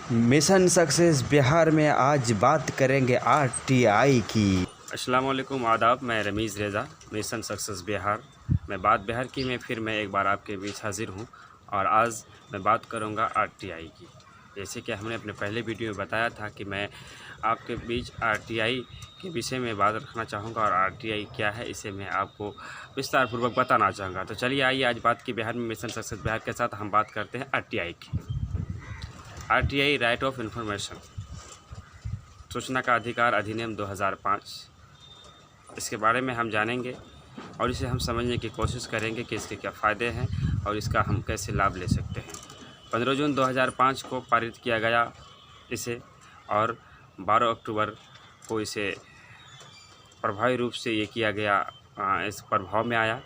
Mission success Bihar में आज बात करेंगे आरटीआई की। अस्सलाम वालेकुम, आदाब। मैं रमीज़ रेज़ा, मिशन सक्सेस बिहार में बात बिहार की में फिर मैं एक बार आपके बीच हाज़िर हूँ और आज मैं बात करूँगा आरटीआई की। जैसे कि हमने अपने पहले वीडियो में बताया था कि मैं आपके बीच आरटीआई के विषय में बात रखना चाहूँगा और आरटीआई क्या है इसे मैं आपको विस्तारपूर्वक बताना चाहूँगा। तो चलिए आइए आज बात की बिहार में मिशन सक्सेस बिहार के साथ हम बात करते हैं आरटीआई की। आरटीआई राइट ऑफ इंफॉर्मेशन, सूचना का अधिकार अधिनियम 2005, इसके बारे में हम जानेंगे और इसे हम समझने की कोशिश करेंगे कि इसके क्या फ़ायदे हैं और इसका हम कैसे लाभ ले सकते हैं। 15 जून 2005 को पारित किया गया इसे और 12 अक्टूबर को इसे प्रभावी रूप से ये किया गया, इस प्रभाव में आया।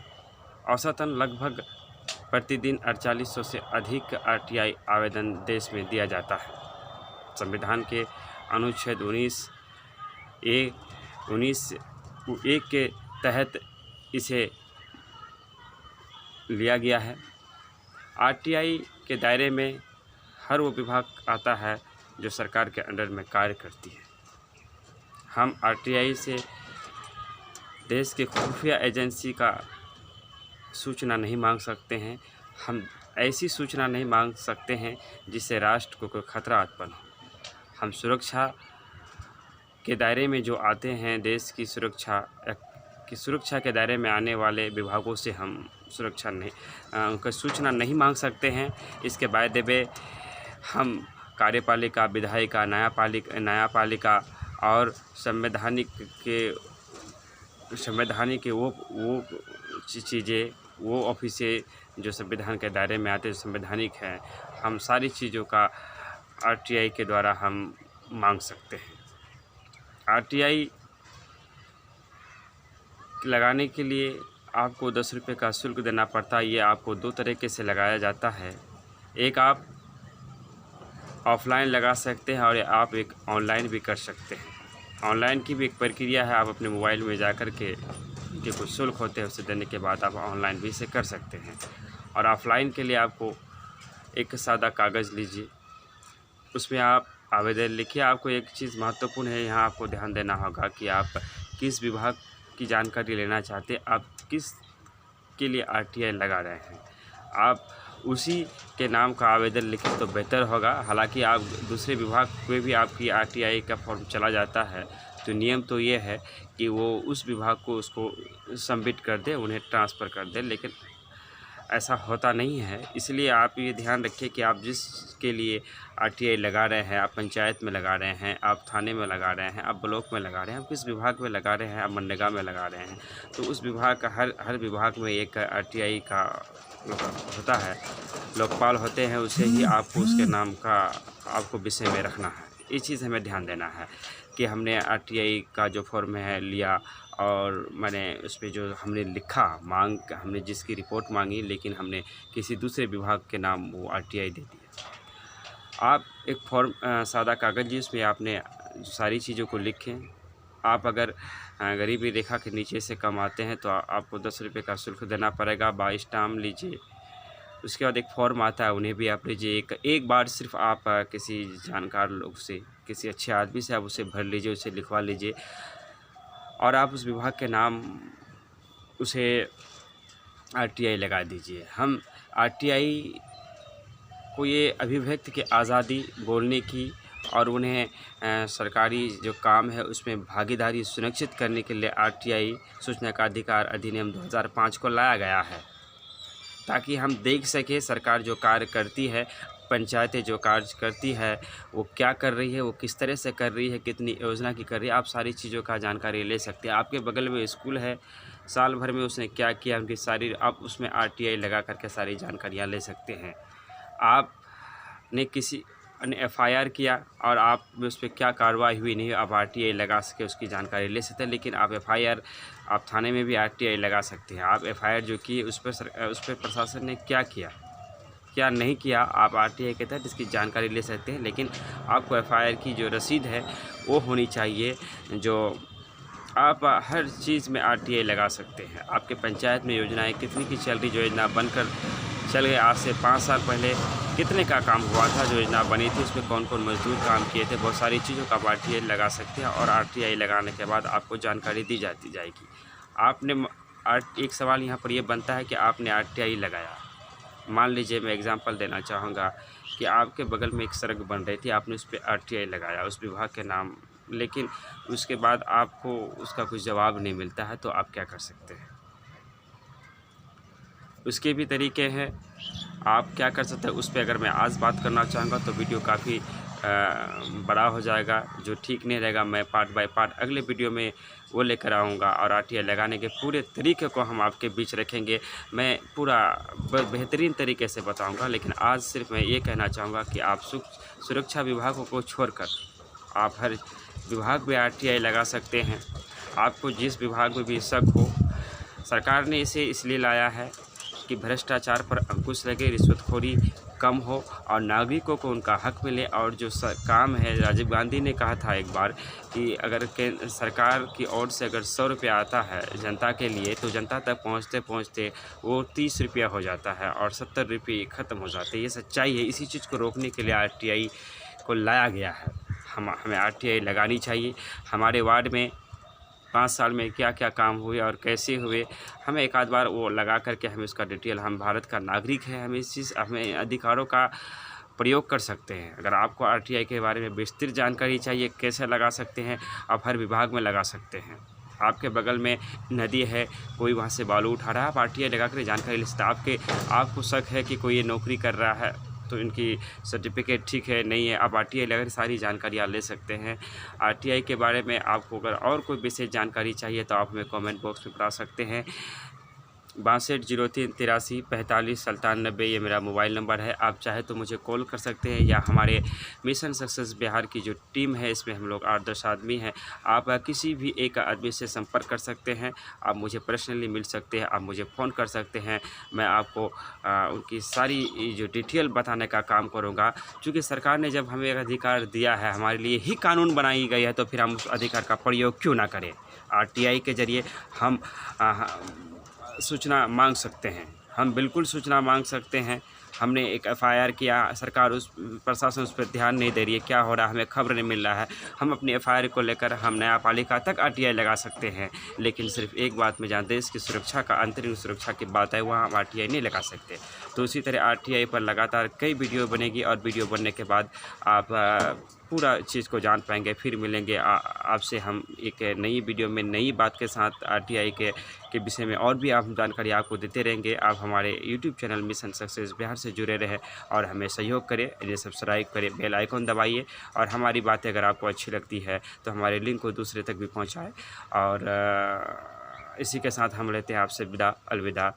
औसतन लगभग प्रतिदिन 4800 से अधिक आरटीआई आवेदन देश में दिया जाता है। संविधान के अनुच्छेद 19(1) के तहत इसे लिया गया है। आरटीआई के दायरे में हर वो विभाग आता है जो सरकार के अंडर में कार्य करती है। हम आरटीआई से देश के खुफिया एजेंसी का सूचना नहीं मांग सकते हैं। हम ऐसी सूचना नहीं मांग सकते हैं जिससे राष्ट्र को कोई खतरा उत्पन्न हो। हम सुरक्षा के दायरे में जो आते हैं, देश की सुरक्षा के दायरे में आने वाले विभागों से हम उनका सूचना नहीं मांग सकते हैं। इसके बाद में हम कार्यपालिका, विधायिका, न्यायपालिका और संवैधानिक के वो चीज़ें, वो ऑफिसे जो संविधान के दायरे में आते हैं, संवैधानिक हैं, हम सारी चीज़ों का आरटीआई के द्वारा हम मांग सकते हैं। आरटीआई लगाने के लिए आपको 10 रुपये का शुल्क देना पड़ता है। ये आपको दो तरीके से लगाया जाता है। एक आप ऑफलाइन लगा सकते हैं और आप एक ऑनलाइन भी कर सकते हैं। ऑनलाइन की भी एक प्रक्रिया है, आप अपने मोबाइल में जाकर के जो कुछ शुल्क होते हैं उसे देने के बाद आप ऑनलाइन भी इसे कर सकते हैं। और ऑफलाइन के लिए आपको एक सादा कागज़ लीजिए, उसमें आप आवेदन लिखिए। आपको एक चीज़ महत्वपूर्ण है, यहाँ आपको ध्यान देना होगा कि आप किस विभाग की जानकारी लेना चाहते हैं, आप किस के लिए आरटीआई लगा रहे हैं, आप उसी के नाम का आवेदन लिखें तो बेहतर होगा। हालांकि आप दूसरे विभाग में भी आपकी आरटीआई का फॉर्म चला जाता है तो नियम तो ये है कि वो उस विभाग को उसको सबमिट कर दे, उन्हें ट्रांसफ़र कर दे, लेकिन ऐसा होता नहीं है। इसलिए आप ये ध्यान रखिए कि आप जिसके लिए आरटीआई लगा रहे हैं, आप पंचायत में लगा रहे हैं, आप थाने में लगा रहे हैं, आप ब्लॉक में लगा रहे हैं, आप किस विभाग में लगा रहे हैं, आप मनरेगा में लगा रहे हैं, तो उस विभाग का हर विभाग में एक आरटीआई का होता है, लोकपाल होते हैं, उसे ही आपको उसके नाम का आपको विषय में रखना है। ये चीज़ हमें ध्यान देना है कि हमने आरटीआई का जो फॉर्म है लिया और मैंने उस पर जो हमने लिखा, हमने जिसकी रिपोर्ट मांगी, लेकिन हमने किसी दूसरे विभाग के नाम वो आरटीआई दे दिया। आप एक फॉर्म सादा कागज़ जी, उसमें आपने सारी चीज़ों को लिखें। आप अगर गरीबी रेखा के नीचे से कमाते हैं तो आपको 10 रुपये का शुल्क देना पड़ेगा। बाई स्टाम्प लीजिए। उसके बाद एक फॉर्म आता है, उन्हें भी आप लीजिए। एक बार सिर्फ आप किसी जानकार लोग से, किसी अच्छे आदमी से आप उसे भर लीजिए, उसे लिखवा लीजिए और आप उस विभाग के नाम उसे आरटीआई लगा दीजिए। हम आरटीआई को ये अभिव्यक्ति की आज़ादी, बोलने की और उन्हें सरकारी जो काम है उसमें भागीदारी सुनिश्चित करने के लिए आरटीआई सूचना का अधिकार अधिनियम 2005 को लाया गया है, ताकि हम देख सकें सरकार जो कार्य करती है, पंचायतें जो कार्य करती है, वो क्या कर रही है, वो किस तरह से कर रही है, कितनी योजना की कर रही है। आप सारी चीज़ों का जानकारी ले सकते हैं। आपके बगल में स्कूल है, साल भर में उसने क्या किया, उनकी सारी आप उसमें आरटीआई लगा करके सारी जानकारियाँ ले सकते हैं। आपने किसी ने एफआईआर किया और आप उस पर क्या कार्रवाई हुई नहीं, आप आरटीआई लगा सके उसकी जानकारी ले सकते हैं। लेकिन आप एफआईआर, आप थाने में भी आरटीआई लगा सकते हैं। आप एफआईआर जो की उस पर प्रशासन ने क्या किया, क्या नहीं किया, आप आरटीआई के तहत इसकी जानकारी ले सकते हैं। लेकिन आपको एफआईआर की जो रसीद है वो होनी चाहिए। जो आप हर चीज़ में आरटीआई लगा सकते हैं। आपके पंचायत में योजनाएं कितनी की चल रही, जो योजना बनकर चल गए आज से 5 साल पहले कितने का काम हुआ था, जो योजना बनी थी उसमें कौन कौन मजदूर काम किए थे, बहुत सारी चीज़ों का आप RTI लगा सकते हैं। और RTI लगाने के बाद आपको जानकारी दी जाएगी। आपने एक सवाल यहाँ पर ये बनता है कि आपने RTI लगाया। मान लीजिए मैं एग्जांपल देना चाहूँगा कि आपके बगल में एक सड़क बन रही थी, आपने उस पर RTI लगाया उस विभाग के नाम, लेकिन उसके बाद आपको उसका कुछ जवाब नहीं मिलता है, तो आप क्या कर सकते हैं? उसके भी तरीके हैं। आप क्या कर सकते हैं उस पर अगर मैं आज बात करना चाहूँगा तो वीडियो काफ़ी बड़ा हो जाएगा, जो ठीक नहीं रहेगा। मैं पार्ट बाय पार्ट अगले वीडियो में वो लेकर आऊँगा और RTI लगाने के पूरे तरीके को हम आपके बीच रखेंगे। मैं पूरा बेहतरीन तरीके से बताऊँगा, लेकिन आज सिर्फ मैं ये कहना चाहूँगा कि आप सुरक्षा विभागों को छोड़कर आप हर विभाग में RTI लगा सकते हैं। आपको जिस विभाग में भी शक हो, सरकार ने इसे इसलिए लाया है कि भ्रष्टाचार पर अंकुश लगे, रिश्वतखोरी कम हो और नागरिकों को उनका हक मिले। और जो काम है, राजीव गांधी ने कहा था एक बार कि अगर सरकार की ओर से अगर 100 रुपया आता है जनता के लिए, तो जनता तक पहुंचते पहुंचते वो 30 रुपया हो जाता है और 70 रुपये ख़त्म हो जाते हैं। ये सच्चाई है। इसी चीज़ को रोकने के लिए RTI को लाया गया है। हमें RTI लगानी चाहिए। हमारे वार्ड में 5 साल में क्या क्या काम हुए और कैसे हुए, हमें एक आध बार वो लगा करके हमें उसका डिटेल, हम भारत का नागरिक है, हमें अधिकारों का प्रयोग कर सकते हैं। अगर आपको RTI के बारे में विस्तृत जानकारी चाहिए, कैसे लगा सकते हैं, आप हर विभाग में लगा सकते हैं। आपके बगल में नदी है, कोई वहाँ से बालू उठा रहा है, आप RTI लगा कर जानकारी ले सकते हैं। आपको शक है कि कोई ये नौकरी कर रहा है, तो इनकी सर्टिफिकेट ठीक है नहीं है, आप RTI लगाकर सारी जानकारी आप ले सकते हैं। RTI के बारे में आपको अगर और कोई विशेष जानकारी चाहिए तो आप हमें कमेंट बॉक्स में बता सकते हैं। 6203834597 ये मेरा मोबाइल नंबर है। आप चाहे तो मुझे कॉल कर सकते हैं, या हमारे मिशन सक्सेस बिहार की जो टीम है, इसमें हम लोग 8-10 आदमी हैं। आप किसी भी एक आदमी से संपर्क कर सकते हैं। आप मुझे पर्सनली मिल सकते हैं, आप मुझे फ़ोन कर सकते हैं। मैं आपको उनकी सारी जो डिटेल बताने का काम करूँगा। क्योंकि सरकार ने जब हमें एक अधिकार दिया है, हमारे लिए ही कानून बनाई गई है, तो फिर हम उस अधिकार का प्रयोग क्यों ना करें। RTI के ज़रिए हम सूचना मांग सकते हैं, हम बिल्कुल सूचना मांग सकते हैं। हमने एक FIR किया, सरकार प्रशासन उस पर ध्यान नहीं दे रही है, क्या हो रहा है, हमें खबर नहीं मिल रहा है। हम अपनी FIR को लेकर हम न्यायपालिका तक RTI लगा सकते हैं। लेकिन सिर्फ एक बात में जहाँ देश की सुरक्षा का, आंतरिक सुरक्षा की बात है, वहाँ हम RTI नहीं लगा सकते। तो उसी तरह RTI पर लगातार कई वीडियो बनेगी, और वीडियो बनने के बाद आप पूरा चीज़ को जान पाएंगे। फिर मिलेंगे आपसे हम एक नई वीडियो में नई बात के साथ। RTI के विषय में और भी आप जानकारी आपको देते रहेंगे। आप हमारे YouTube channel mission success Bihar से जुड़े रहें और हमें सहयोग करें, इन्हें सब्सक्राइब करें, बेल आइकन दबाइए, और हमारी बातें अगर आपको अच्छी लगती है तो हमारे लिंक को दूसरे तक भी पहुँचाएँ। और इसी के साथ हम लेते हैं आपसे विदा। अलविदा।